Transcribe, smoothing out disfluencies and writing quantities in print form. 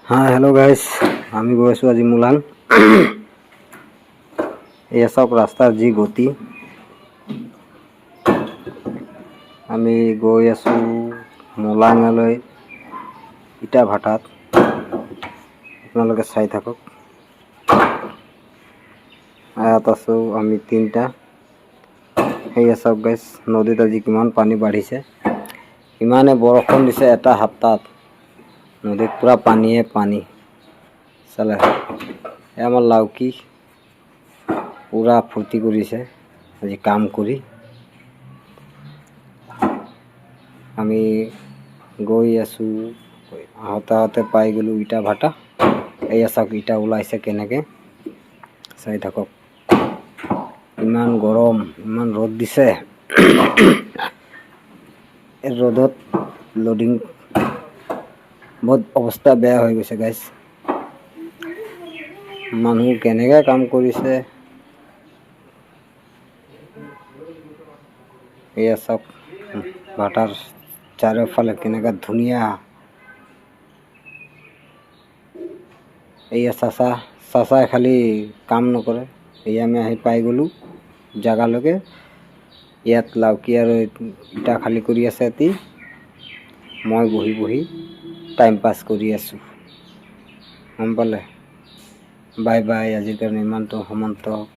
हाँ hello guys আমি গৈ আছোঁ আজি মুলাং এয়া চাওক ৰাস্তাৰ যি গতি আমি গৈ আছোঁ মুলাঙলৈ ইটা ভাটাত আপোনালোকে চাই থাকক আয়াত আছোঁ আমি তিনিটা এয়া চাওক গাইস নদীত আজি কিমান পানী বাঢ়িছে ইমানে বৰষুণ দিছে এটা সপ্তাহত নদীত পুৰা পানীয়ে পানী চলে আমাৰ লাউকি পুৰা ফূৰ্তি কৰিছে আজি কাম কৰি আমি গৈ আছোঁ আহোঁতে পাই গ'লোঁ ইটা ভাটা এয়া চাওক ইটা ওলাইছে কেনেকৈ চাই থাকক ইমান গৰম ইমান ৰ'দ দিছে এই ৰ'দত লোডিং বহুত অৱস্থা বেয়া হৈ গৈছে গাইস মানুহ কেনেকৈ কাম কৰিছে এয়া চাওক ভাটাৰ চাৰিওফালে কেনেকৈ ধুনীয়া এয়া চাচাই খালি কাম নকৰে এই আমি আহি পাই গ'লোঁ জাগালৈকে ইয়াত লাউকি আৰু ইটা খালি কৰি আছে এটি মই বহি টাইম পাছ কৰি আছোঁ গম পালে বাই বাই আজিৰ কাৰণে ইমানটো সমান্ত